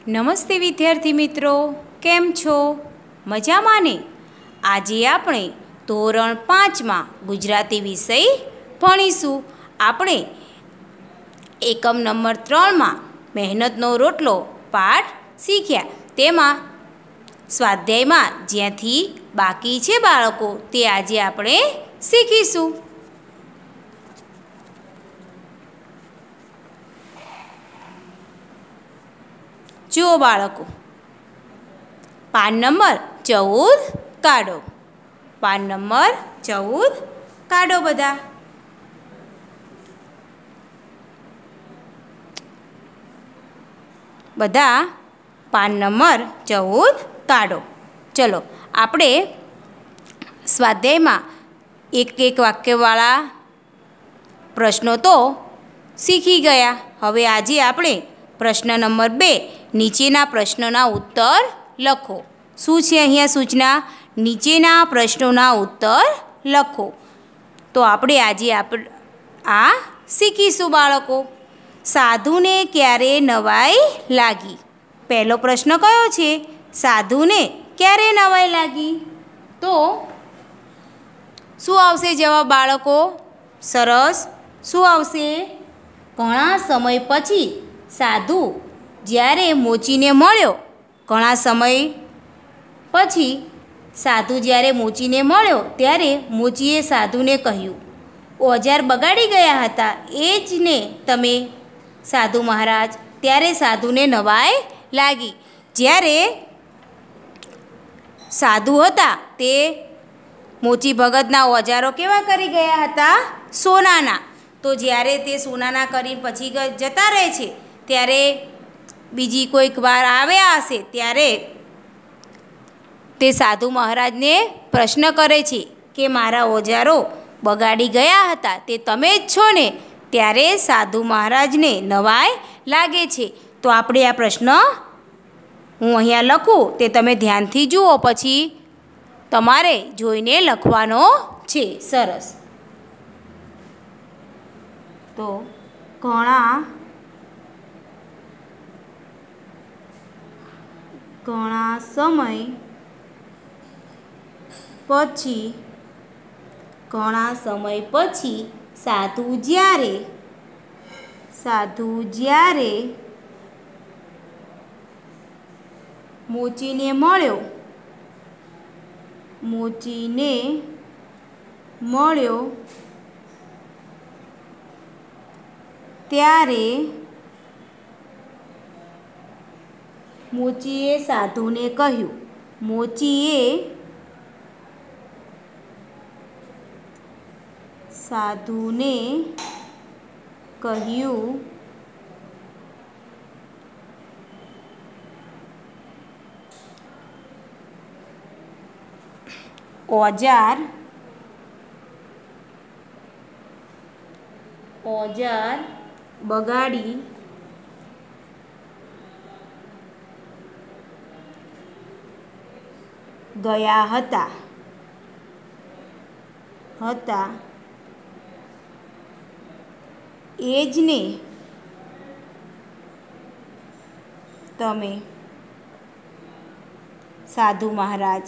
નમસ્તે વિદ્યાર્થી મિત્રો, કેમ છો? મજામાં ને? આજે આપણે ધોરણ 5માં ગુજરાતી વિષય ભણીશું. આપણે એકમ નંબર 3માં મહેનતનો રોટલો પાઠ શીખ્યા. તેમાં સ્વાધ્યાયમાં જ્યાંથી બાકી છે બાળકો, તે આજે આપણે શીખીશું. જુઓ બાળકો, પાન નંબર 14 કાઢો. પાન નંબર 14 કાઢો બધા. બધા પાન નંબર 14 કાઢો. ચલો, આપણે સ્વાધ્યાયમાં એક વાક્યવાળા પ્રશ્નો તો શીખી ગયા. હવે આજે આપણે પ્રશ્ન નંબર 2, નીચેના પ્રશ્નોના ઉત્તર લખો. શું છે અહીંયા સૂચના? નીચેના પ્રશ્નોના ઉત્તર લખો. તો આપણે આજે આ શીખીશું બાળકો. સાધુને ક્યારે નવાઈ લાગી? પહેલો પ્રશ્ન કયો છે? સાધુને ક્યારે નવાઈ લાગી? તો શું આવશે જવાબ બાળકો? સરસ. શું આવશે? ઘણા સમય પછી સાધુ જ્યારે મોચીને મળ્યો. ઘણા સમય પછી સાધુ જ્યારે મોચીને મળ્યો ત્યારે મોચીએ સાધુને કહ્યું, ઓજાર બગાડી ગયા હતા એ જ ને તમે સાધુ મહારાજ? ત્યારે સાધુને નવાઈ લાગી. જ્યારે સાધુ હતા તે મોચી ભગતના ઓજારો કેવા કરી ગયા હતા? સોનાના. તો જ્યારે તે સોનાના કરી પછી જતા રહે છે ત્યારે બીજી કોઈક વાર આવ્યા હશે ત્યારે તે સાધુ મહારાજને પ્રશ્ન કરે છે કે મારા ઓજારો બગાડી ગયા હતા તે તમે જ છો ને? ત્યારે સાધુ મહારાજને નવાઈ લાગે છે. તો આપણે આ પ્રશ્ન હું અહીંયા લખું તે તમે ધ્યાનથી જુઓ, પછી તમારે જોઈને લખવાનો છે. સરસ. તો ઘણા સમય પછી સાધુ જ્યારે મોચીને મળ્યો ત્યારે મોચીએ સાધુને કહ્યું, ઓજાર બગાડી ગયા હતા એ જ ને તમે સાધુ મહારાજ?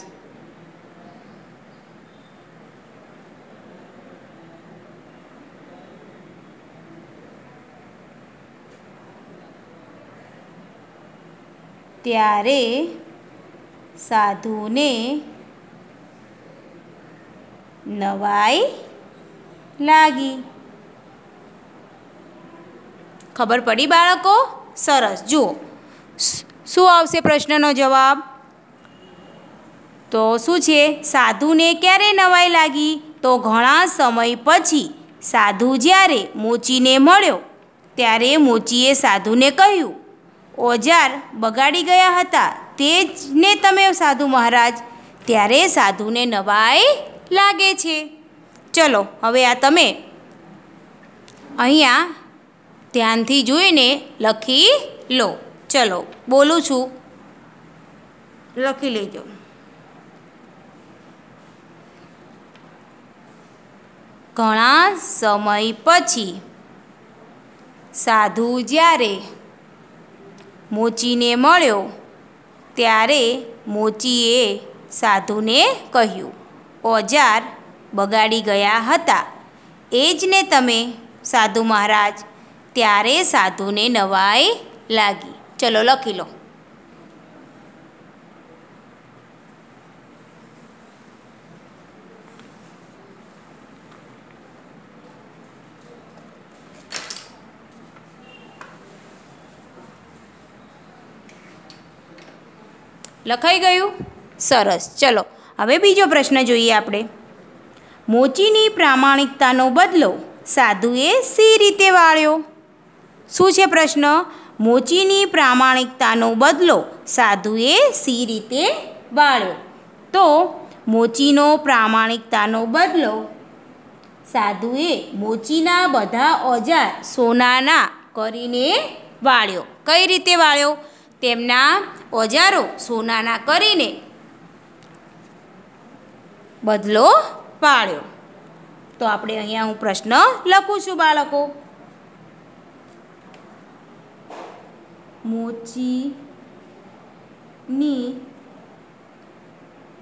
ત્યારે સાધુને નવાઈ લાગી. ખબર પડી બાળકો? સરસ. જુઓ શું આવશે પ્રશ્નનો જવાબ? તો શું છે? સાધુને ક્યારે નવાઈ લાગી? તો ઘણા સમય પછી સાધુ જ્યારે મોચીને મળ્યો ત્યારે મોચીએ સાધુને કહ્યું, ઓજાર બગાડી ગયા હતા તે જ ને તમે સાધુ મહારાજ? ત્યારે સાધુને નવાઈ લાગે છે. ચલો, હવે આ તમે અહીંયા ધ્યાનથી જોઈને લખી લો. ચલો, બોલું છું, લખી લેજો. ઘણા સમય પછી સાધુ જ્યારે મોચીને મળ્યો ત્યારે મોચીએ સાધુને કહ્યું, ઓજાર બગાડી ગયા હતા એ જ ને તમે સાધુ મહારાજ. ત્યારે સાધુને નવાઈ લાગી. ચલો લખી લો. લખાઈ ગયું? સરસ. ચલો હવે બીજો પ્રશ્ન જોઈએ આપણે. મોચીની પ્રામાણિકતાનો બદલો સાધુએ શી રીતે વાળ્યો? શું છે પ્રશ્ન? મોચીની પ્રામાણિકતાનો બદલો સાધુએ શી રીતે વાળ્યો? તો મોચીનો પ્રામાણિકતાનો બદલો સાધુએ મોચીના બધા ઓજાર સોનાના કરીને વાળ્યો. કઈ રીતે વાળ્યો? તેમના ઓજારો સોનાના કરીને બદલો પાડ્યો. તો આપણે અહીંયા હું પ્રશ્ન લખું છું બાળકો. મોચીની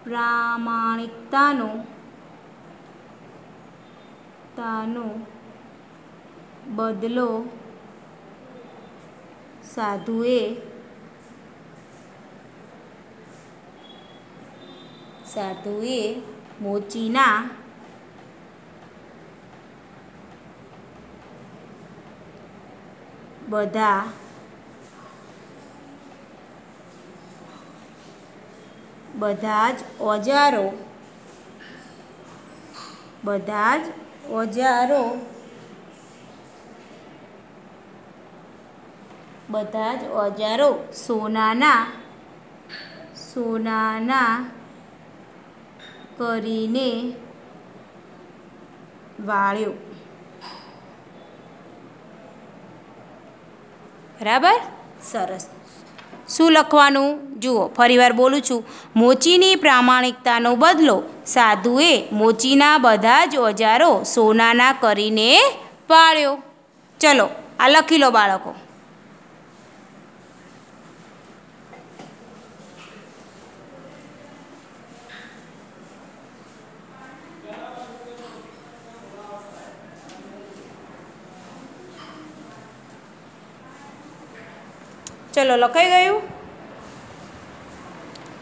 પ્રામાણિકતાનો બદલો સાધુએ મોચીના બધા જ ઓજારો સોનાના કરીને વાળ્યો. બરાબર? સરસ. શું લખવાનું? જુઓ, ફરીવાર બોલું છું. મોચીની પ્રામાણિકતાનો બદલો સાધુએ મોચીના બધા જ ઓજારો સોનાના કરીને પાળ્યો. ચલો આ લખી લો બાળકો. ચલો લખાઈ ગયું?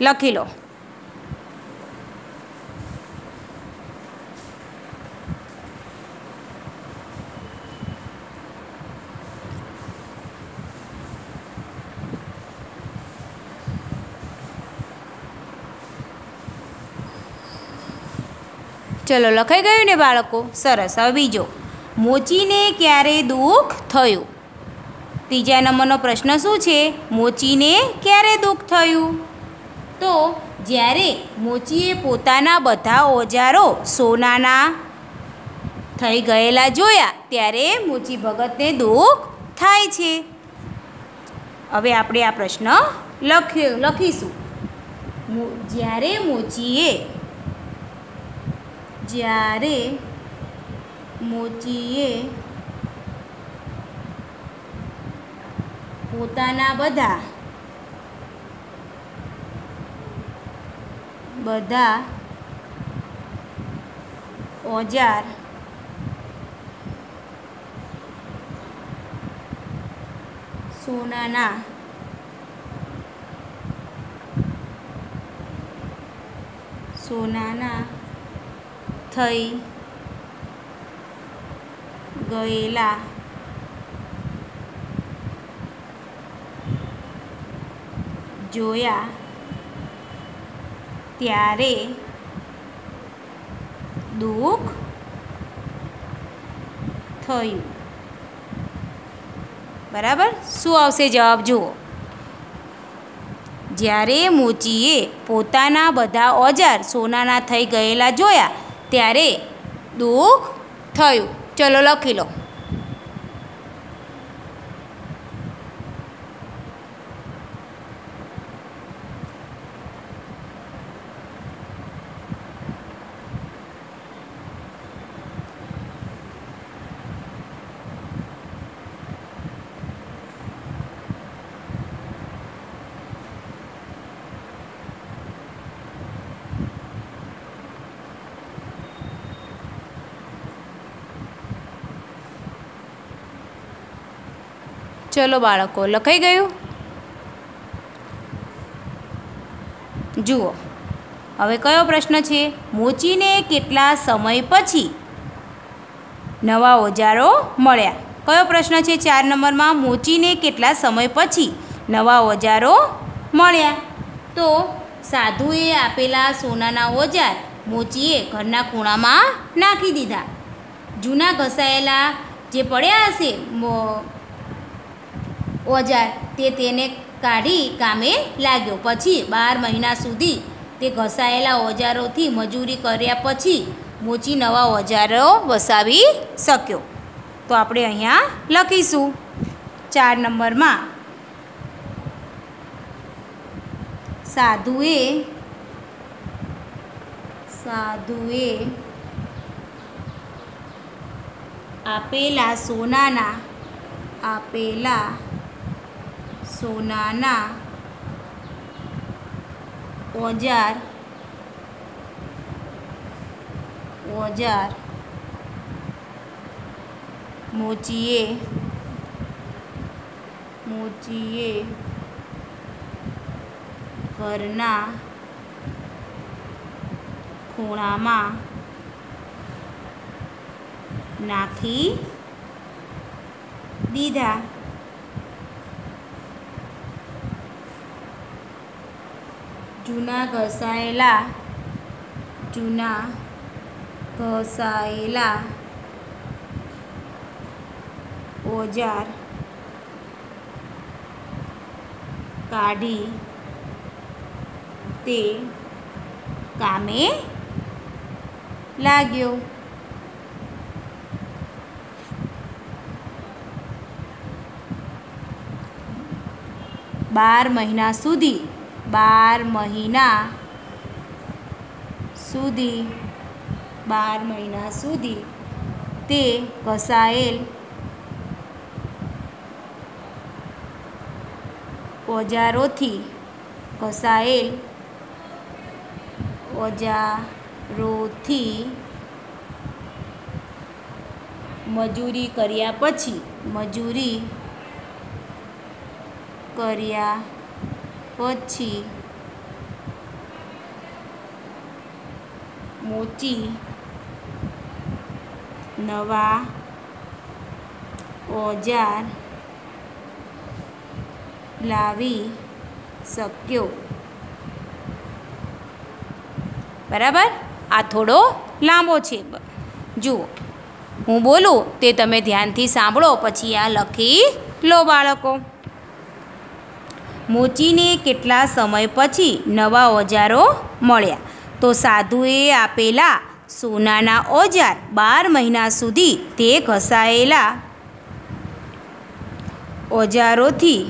લખી લો. ચલો લખાઈ ગયું ને બાળકો? સરસ. હવે બીજો, મોચીને ક્યારે દુઃખ થયું? ત્રીજા નંબરનો પ્રશ્ન શું છે? મોચીને ક્યારે દુઃખ થયું? તો જ્યારે મોચીએ પોતાના બધા ઓજારો સોનાના થઈ ગયેલા જોયા ત્યારે મોચી ભગતને દુઃખ થાય છે. હવે આપણે આ પ્રશ્ન લખીશું. જ્યારે મોચીએ પોતાના બધા ઓજાર સોનાના થઈ ગયેલા જોયા ત્યારે દુઃખ થયું. બરાબર? શું આવશે જવાબ? જુઓ, જ્યારે મોચીએ પોતાના બધા ઓજાર સોનાના થઈ ગયેલા જોયા ત્યારે દુઃખ થયું. ચલો લખી લો. ચલો બાળકો, લખાઈ ગયું? જુઓ, હવે કયો પ્રશ્ન છે? મોચીને કેટલા સમય પછી નવા ઓજારો મળ્યા? કયો પ્રશ્ન છે 4 નંબરમાં? મોચીને કેટલા સમય પછી નવા ઓજારો મળ્યા? તો સાધુએ આપેલા સોનાના ઓજાર મોચીએ ઘરના ખૂણામાં નાખી દીધા. જૂના ઘસાયેલા જે પડ્યા હશે ઓજાર તેને કાઢી કામે લાગ્યો. પછી 12 મહિના સુધી તે ઘસાયેલા ઓજારોથી મજૂરી કર્યા પછી મોચી નવા ઓજારો વસાવી શક્યો. તો આપણે અહીંયા લખીશું 4 નંબરમાં, સાધુએ આપેલા સોનાના ઓજાર મોચીએ ઘરના ખૂણામાં નાખી દીધા. જૂના ઘસાયેલા ઓજાર કાઢી તે કામે લાગ્યો. બાર મહિના સુધી તે ઘસાયેલ ઓજારોથી મજૂરી કર્યા પછી મોચી નવા ઓજાર લાવી શક્યો. બરાબર? આ થોડો લાંબો છે. જુઓ, હું બોલું તે તમે ધ્યાનથી સાંભળો, પછી આ લખી લો બાળકો. મોચીને કેટલા સમય પછી નવા ઓજારો મળ્યા? તો સાધુએ આપેલા સોનાના ઓજાર 12 મહિના સુધી તે ઘસાયેલા ઓજારોથી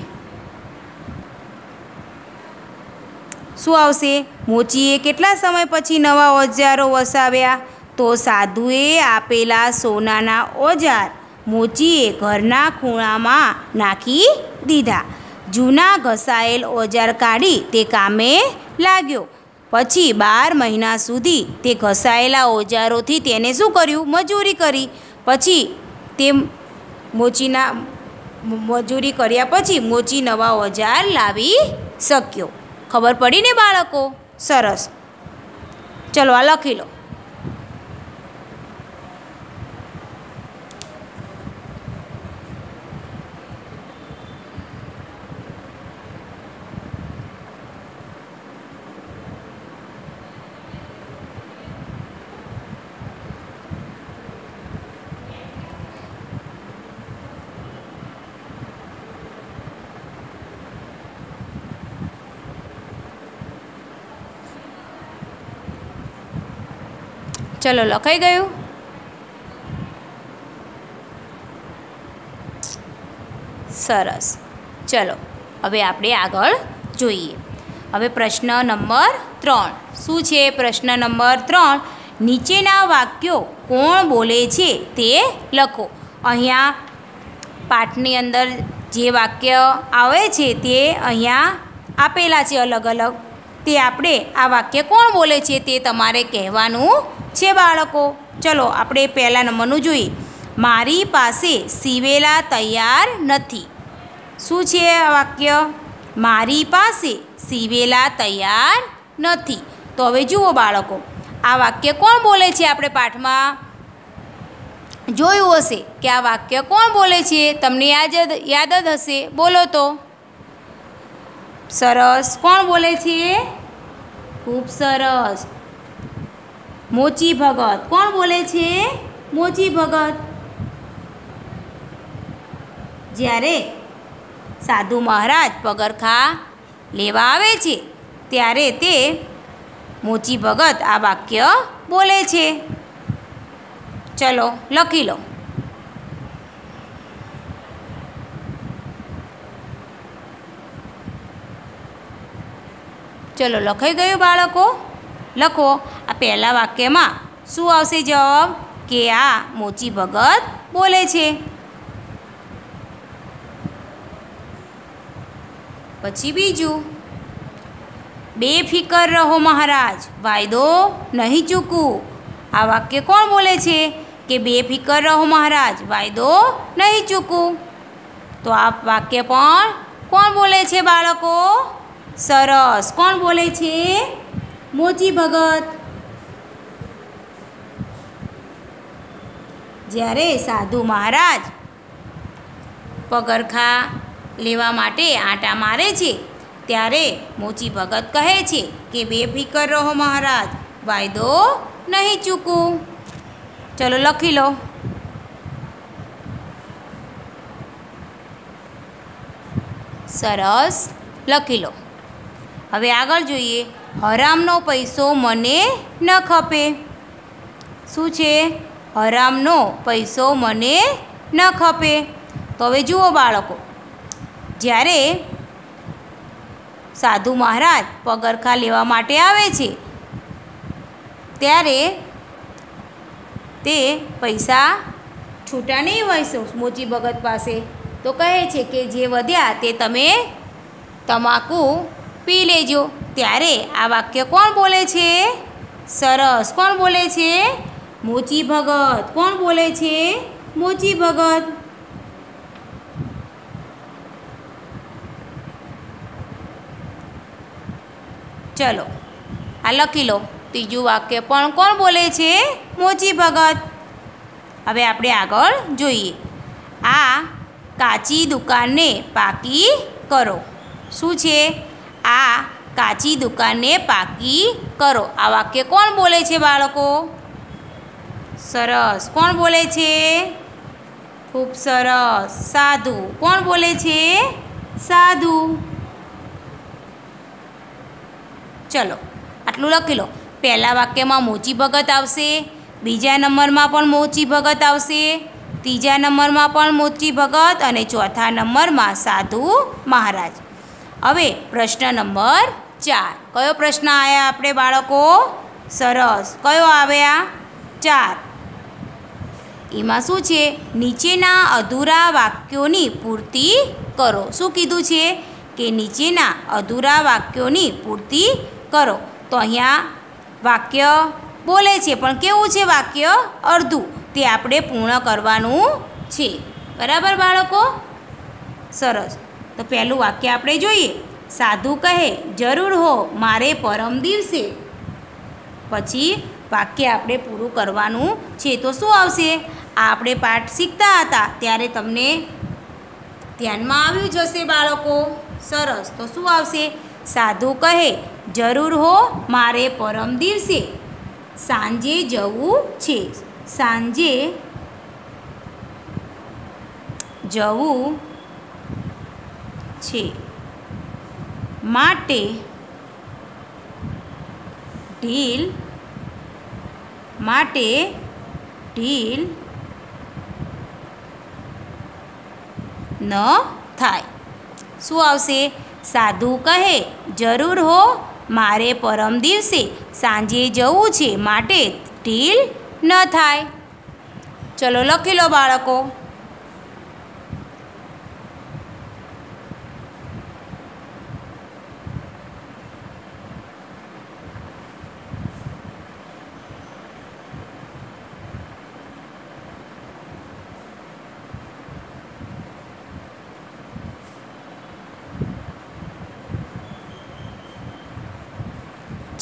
શું આવશે? મોચીએ કેટલા સમય પછી નવા ઓજારો વસાવ્યા? તો સાધુએ આપેલા સોનાના ઓજાર મોચીએ ઘરના ખૂણામાં નાખી દીધા. જૂના ઘસાયેલ ઓજાર કાઢી તે કામે લાગ્યો. પછી 12 મહિના સુધી તે ઘસાયેલા ઓજારોથી તેને શું કર્યું? મજૂરી કરી. પછી તે મજૂરી કર્યા પછી મોચી નવા ઓજાર લાવી શક્યો. ખબર પડી ને બાળકો? સરસ. ચલો આ લખી લો. ચલો લખાઈ ગયું? સરસ. ચલો હવે આપણે આગળ જોઈએ. હવે પ્રશ્ન નંબર 3 શું છે? પ્રશ્ન નંબર 3, નીચેના વાક્યો કોણ બોલે છે તે લખો. અહીંયા પાઠની અંદર જે વાક્ય આવે છે તે અહીંયા આપેલા છે અલગ અલગ. તે આપણે આ વાક્ય કોણ બોલે છે તે તમારે કહેવાનું છે બાળકો. ચલો આપણે પહેલા નંબરનું જોઈએ. મારી પાસે સીવેલા તૈયાર નથી. શું છે આ વાક્ય? મારી પાસે સીવેલા તૈયાર નથી. તો હવે જુઓ બાળકો, આ વાક્ય કોણ બોલે છે? આપણે પાઠમાં જોયું હશે કે આ વાક્ય કોણ બોલે છે? તમને યાદ જ હશે. બોલો તો. સરસ. કોણ બોલે છે? ખૂબ સરસ. મોચી ભગત. કોણ બોલે છે? મોચી ભગત. જ્યારે સાધુ મહારાજ પગરખાં લેવા આવે છે ત્યારે તે મોચી ભગત આ વાક્ય બોલે છે. ચલો લખી લો. ચલો લખાઈ ગયું બાળકો? લખો. આ પહેલા વાક્યમાં શું આવશે જવાબ? કે આ મોચી ભગત બોલે છે. પછી બીજું, બેફિકર રહો મહારાજ, વાયદો નહીં ચૂકવું. આ વાક્ય કોણ બોલે છે? કે બેફિકર રહો મહારાજ, વાયદો નહીં ચૂકવું. તો આ વાક્ય પણ કોણ બોલે છે બાળકો? સરસ. કોણ બોલે છે? મોચી ભગત. જ્યારે સાધુ મહારાજ પગરખાં લેવા માટે આંટા મારે છે ત્યારે મોચી ભગત કહે છે કે બેફિકર રહો મહારાજ, વાયદો નહીં ચૂકવું. ચલો લખી લો. સરસ. લખી લો. હવે આગળ જોઈએ. હરામનો પૈસો મને ન ખપે. શું છે? હરામનો પૈસો મને ન ખપે. તો હવે જુઓ બાળકો, જ્યારે સાધુ મહારાજ પગરખાં લેવા માટે આવે છે ત્યારે તે પૈસા છૂટા નહીં હોય મોચી ભગત પાસે. તો કહે છે કે જે વધ્યા તે તમે તમાકુ પી લેજો. ત્યારે આ વાક્ય કોણ બોલે છે? સરસ. કોણ બોલે છે? મોચી ભગત. કોણ બોલે છે? મોચી ભગત. ચલો આ લખી લો. ત્રીજું વાક્ય પણ કોણ બોલે છે? મોચી ભગત. હવે આપણે આગળ જોઈએ. આ કાચી દુકાનને પાકી કરો. શું છે? આ કાચી દુકાનને પાકી કરો. આ વાક્ય કોણ બોલે છે બાળકો? સરસ. કોણ બોલે છે? ખૂબ સરસ. સાધુ. કોણ બોલે છે? સાધુ. ચલો આટલું લખી લો. પહેલા વાક્યમાં મોચી ભગત આવશે, બીજા નંબરમાં પણ મોચી ભગત આવશે, ત્રીજા નંબરમાં પણ મોચી ભગત અને ચોથા નંબરમાં સાધુ મહારાજ. હવે પ્રશ્ન નંબર 4. કયો પ્રશ્ન આવ્યા આપણે બાળકો? સરસ. કયો આવ્યા? 4. એમાં શું છે? નીચેના અધૂરા વાક્યોની પૂર્તિ કરો. શું કીધું છે? કે નીચેના અધૂરા વાક્યોની પૂર્તિ કરો. તો અહીંયા વાક્ય બોલે છે પણ કેવું છે વાક્ય? અડધું. તે આપણે પૂર્ણ કરવાનું છે. બરાબર બાળકો? સરસ. તો પહેલું વાક્ય આપણે જોઈએ. સાધુ કહે, જરૂર હો મારે પરમ દિવસે. પછી વાક્ય આપણે પૂરું કરવાનું છે. તો શું આવશે? આ આપણે પાઠ શીખતા હતા ત્યારે તમને ધ્યાનમાં આવ્યું જ હશે બાળકો. સરસ. તો શું આવશે? સાધુ કહે, જરૂર હો મારે પરમ દિવસે સાંજે જવું છે. સાંજે જવું છે માટે ઢીલ ન થાય. શું આવશે? સાધુ કહે, જરૂર હો મારે પરમ દિવસે સાંજે જવું છે માટે ઢીલ ન થાય. ચલો લખી લો બાળકો.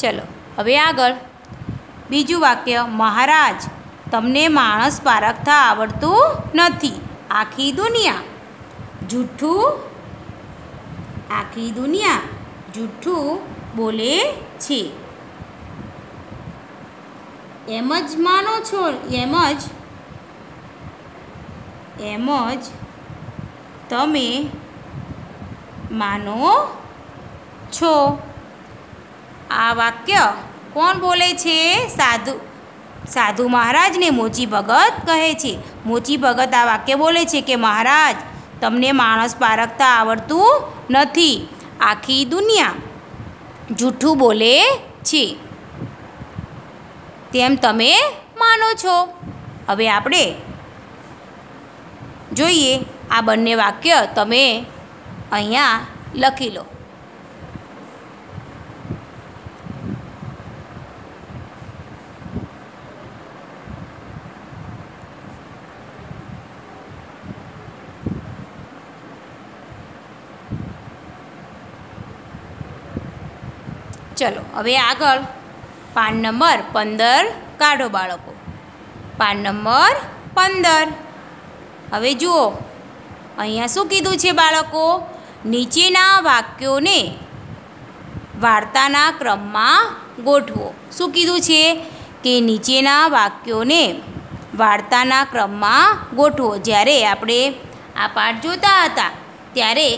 ચલો હવે આગળ બીજું વાક્ય, મહારાજ તમને માણસ પારખતા આવડતું નથી. આખી દુનિયા જૂઠું, આખી દુનિયા જૂઠું બોલે છે. એમ જ માનો છો, એમ જ તમે માનો છો. આ વાક્ય કોણ બોલે છે? સાધુ મહારાજને મોચી ભગત કહે છે. મોચી ભગત આ વાક્ય બોલે છે કે મહારાજ તમને માણસ પારખતા આવડતું નથી. આખી દુનિયા જૂઠું બોલે છે તેમ તમે માનો છો. હવે આપણે જોઈએ આ બંને વાક્ય તમે અહીંયા લખી લો. ચલો હવે આગળ પાન નંબર 15 કાઢો બાળકો. PAN number 15. હવે જુઓ અહીંયા શું કીધું છે બાળકો? નીચેના વાક્યોને વાર્તાના ક્રમમાં ગોઠવો. શું કીધું છે? કે નીચેના વાક્યોને વાર્તાના ક્રમમાં ગોઠવો. જ્યારે આપણે આ પાઠ જોતા હતા ત્યારે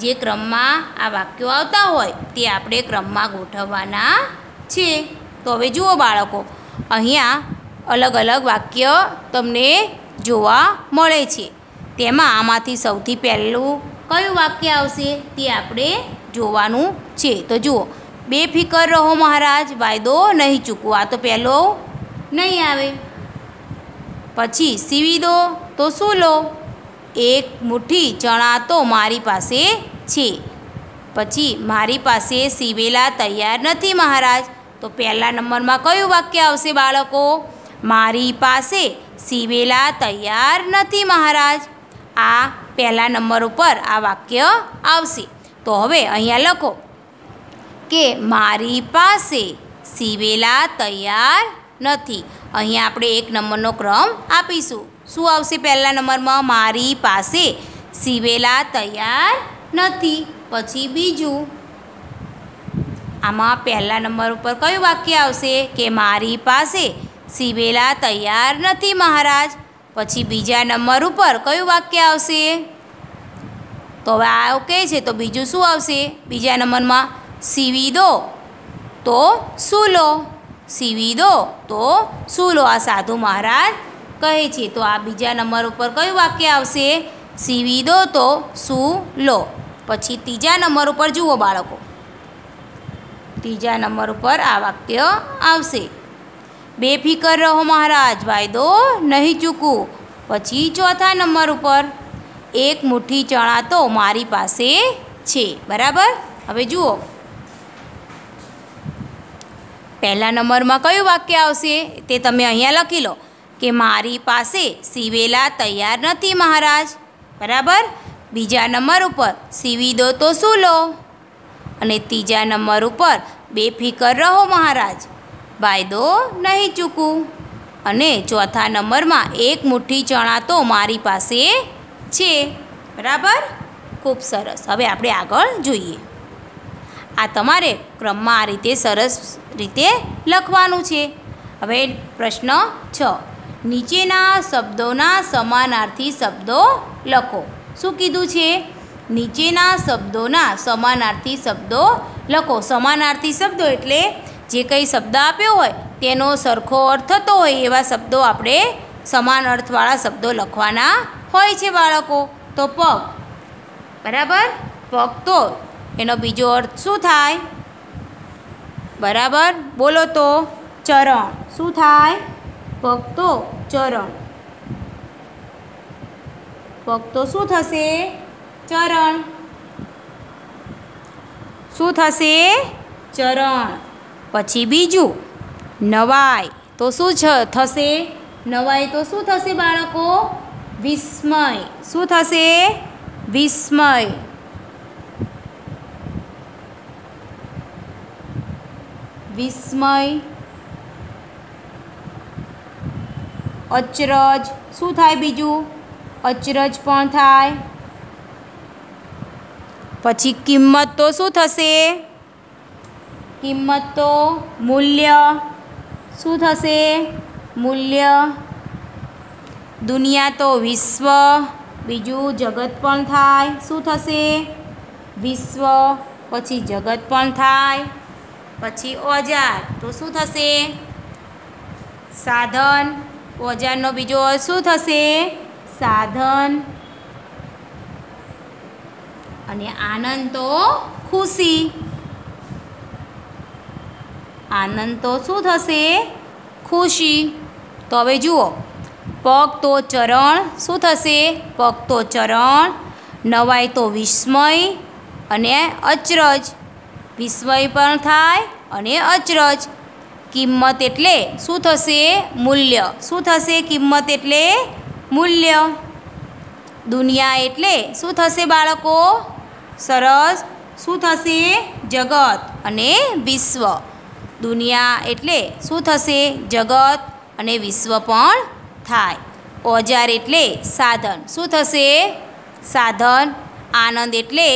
જે ક્રમમાં આ વાક્યો આવતા હોય તે આપણે ક્રમમાં ગોઠવવાના છે. તો હવે જુઓ બાળકો, અહીંયા અલગ અલગ વાક્ય તમને જોવા મળે છે. તેમાં આમાંથી સૌથી પહેલું કયું વાક્ય આવશે તે આપણે જોવાનું છે. તો જુઓ, બેફિકર રહો મહારાજ, વાયદો નહીં ચૂકવો. આ તો પહેલો નહીં આવે. પછી સીવી દો તો શું લો? એક મુઠ્ઠી ચણા તો મારી પાસે છે. પછી મારી પાસે સીવેલા તૈયાર નથી મહારાજ. તો પહેલા નંબરમાં કયું વાક્ય આવશે બાળકો? મારી પાસે સીવેલા તૈયાર નથી મહારાજ. આ પહેલા નંબર ઉપર આ વાક્ય આવશે. તો હવે અહીંયા લખો કે મારી પાસે સીવેલા તૈયાર નથી. અહીંયા આપણે એક નંબરનો ક્રમ આપીશું. શું આવશે પહેલા નંબરમાં? મારી પાસે સીવેલા તૈયાર નથી. પછી બીજું, આમાં પહેલા નંબર ઉપર કયું વાક્ય આવશે? કે મારી પાસે સીવેલા તૈયાર નથી મહારાજ. પછી બીજા નંબર ઉપર કયું વાક્ય આવશે? તો હવે આ ઓકે છે, તો બીજું શું આવશે બીજા નંબરમાં? સીવી દો તો શું લો? સીવી દો તો શું લો? આ સાધુ મહારાજ કહે છે. તો આ બીજા નંબર ઉપર કયું વાક્ય આવશે? સીવી દો તો શું લો. પછી ત્રીજા નંબર ઉપર જુઓ બાળકો, ત્રીજા નંબર ઉપર આ વાક્ય આવશે, બેફિકર રહો મહારાજ, વાયદો નહીં ચૂકવું. પછી ચોથા નંબર ઉપર એક મુઠ્ઠી ચણા તો મારી પાસે છે. બરાબર. હવે જુઓ પહેલા નંબરમાં કયું વાક્ય આવશે તે તમે અહીંયા લખી લો કે મારી પાસે સીવેલા તૈયાર નથી મહારાજ. બરાબર. બીજા નંબર ઉપર સીવી દો તો શું લો? અને ત્રીજા નંબર ઉપર બેફિકર રહો મહારાજ, વાયદો નહીં ચૂકવું. અને ચોથા નંબરમાં એક મુઠ્ઠી ચણા તો મારી પાસે છે. બરાબર. ખૂબ સરસ. હવે આપણે આગળ જોઈએ. આ તમારે ક્રમમાં આ રીતે સરસ રીતે લખવાનું છે. હવે પ્રશ્ન 6, નીચેના શબ્દોના સમાનાર્થી શબ્દો લખો. શું કીધું છે? નીચેના શબ્દોના સમાનાર્થી શબ્દો લખો. સમાનાર્થી શબ્દો એટલે જે કંઈ શબ્દ આપ્યો હોય તેનો સરખો અર્થ થતો હોય એવા શબ્દો આપણે સમાન અર્થવાળા શબ્દો લખવાના હોય છે બાળકો. તો પગ. બરાબર. પગ તો એનો બીજો અર્થ શું થાય? બરાબર. બોલો તો ચરણ. શું થાય? પગ તો ચરણ. પગ તો શું થશે? ચરણ. શું થશે? ચરણ. પછી બીજું નવાઈ તો શું થશે? નવાઈ તો શું થશે બાળકો? વિસ્મય. શું થશે? વિસ્મય. વિસ્મય, અચરજ, શું થાય બીજું? અચરજ પણ થાય. પછી કિંમત તો શું થશે? કિંમત તો મૂલ્ય, શું થશે? મૂલ્ય. દુનિયા તો વિશ્વ, બીજું જગત પણ થાય, શું થશે? વિશ્વ. પછી જગત પણ થાય. પછી ઓજાર તો શું થશે? સાધન. ઓજારનો બીજો અર્થ શું થશે? સાધન. અને આનંદ તો ખુશી. આનંદ તો શું થશે? ખુશી. તો હવે જુઓ, પગ તો ચરણ, શું થશે? પગ તો ચરણ. નવાઈ તો વિસ્મય અને અચરજ. વિસ્મય પણ થાય અને અચરજ. કિંમત એટલે શું થશે? મૂલ્ય. શું થશે? કિંમત એટલે મૂલ્ય. દુનિયા એટલે શું થશે બાળકો? સરસ. શું થશે? જગત અને વિશ્વ. દુનિયા એટલે શું થશે? જગત અને વિશ્વ પણ થાય. ઓજાર એટલે સાધન, શું થશે? સાધન. આનંદ એટલે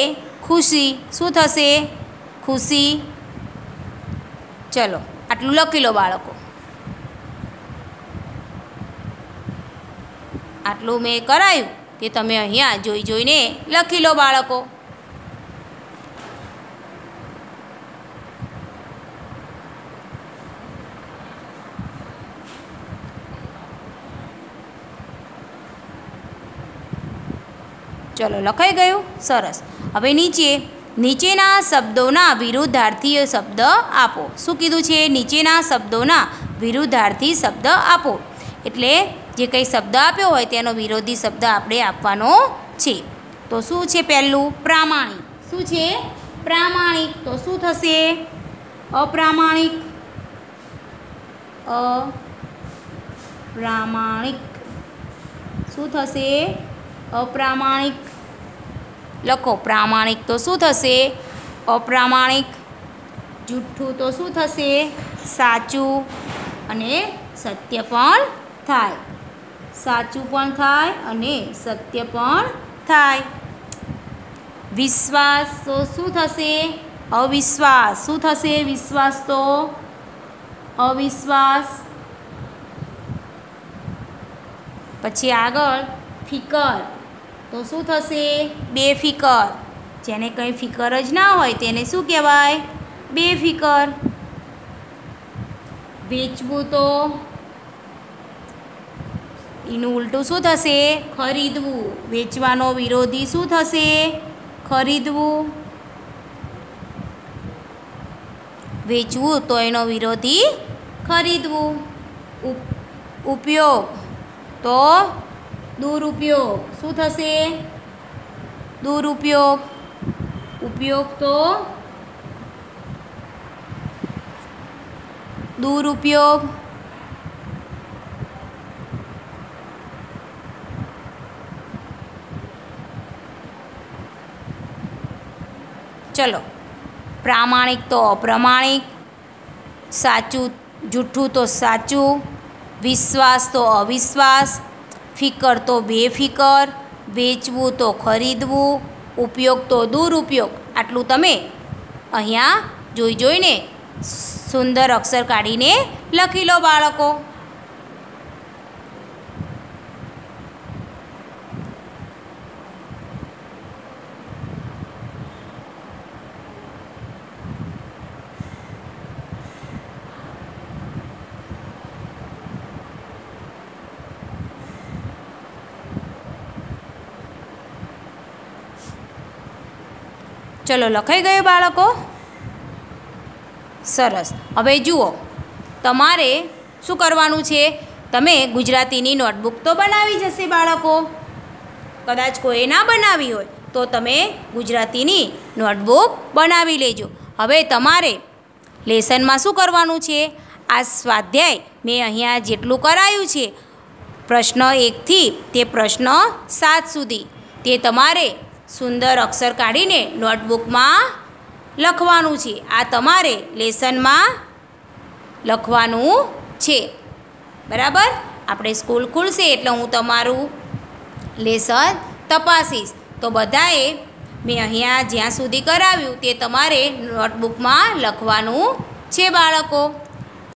ખુશી, શું થશે? ખુશી. ચલો આટલું લખી લો બાળકો. આટલું મેં કરાયું તે તમે અહીંયા જોઈ જોઈને લખી લો બાળકો. ચલો લખાઈ ગયું? સરસ. હવે નીચેના શબ્દોના વિરુદ્ધાર્થી શબ્દ આપો. શું કીધું છે? નીચેના શબ્દોના વિરુદ્ધાર્થી શબ્દ આપો. એટલે જે કંઈ શબ્દ આપ્યો હોય તેનો વિરોધી શબ્દ આપણે આપવાનો છે. તો શું છે પહેલું? પ્રામાણિક. શું છે? પ્રામાણિક. તો શું થશે? અપ્રામાણિક. અપ્રામાણિક. શું થશે? અપ્રામાણિક. લખો. પ્રામાણિક તો શું થશે? અપ્રામાણિક. જૂઠું તો શું થશે? સાચું. અને સત્ય પણ થાય. સાચું પણ થાય અને સત્ય પણ થાય. વિશ્વાસ તો શું થશે? અવિશ્વાસ. શું થશે? વિશ્વાસ તો અવિશ્વાસ. પછી આગળ ફિકર. તો શું થશે? બેફિકર. જેને કંઈ ફિકર જ ના હોય તેને શું કહેવાય? બેફિકર. વેચવું તો એનું ઉલટું શું થશે? ખરીદવું. વેચવાનો વિરોધી શું થશે? ખરીદવું. વેચવું તો એનો વિરોધી ખરીદવું. ઉપયોગ તો દુરુપયોગ. શું થશે? દુરુપયોગ. ઉપયોગ તો દુરુપયોગ. ચલો. પ્રામાણિક તો અપ્રામાણિક. સાચું જૂઠું તો સાચું. વિશ્વાસ તો અવિશ્વાસ. ફિકર તો બેફિકર. વેચવું તો ખરીદવું. ઉપયોગ તો દુરુપયોગ. આટલું તમે અહીંયા જોઈને સુંદર અક્ષર કાઢીને લખી લો બાળકો. ચલો લખાઈ ગયું બાળકો? સરસ. હવે જુઓ, તમારે શું કરવાનું છે? તમે ગુજરાતીની નોટબુક તો બનાવી જશે બાળકો. કદાચ કોઈ ના બનાવી હોય તો તમે ગુજરાતીની નોટબુક બનાવી લેજો. હવે તમારે લેસનમાં શું કરવાનું છે? આ સ્વાધ્યાય મેં અહીંયા જેટલું કરાયું છે પ્રશ્ન 1 થી તે પ્રશ્ન 7 સુધી તે તમારે સુંદર અક્ષર કાઢીને નોટબુકમાં લખવાનું છે. આ તમારે લેસનમાં લખવાનું છે. બરાબર. આપણે સ્કૂલ ખુલશે એટલે હું તમારું લેસન તપાસીશ. તો બધાએ મેં અહીંયા જ્યાં સુધી કરાવ્યું તે તમારે નોટબુકમાં લખવાનું છે બાળકો.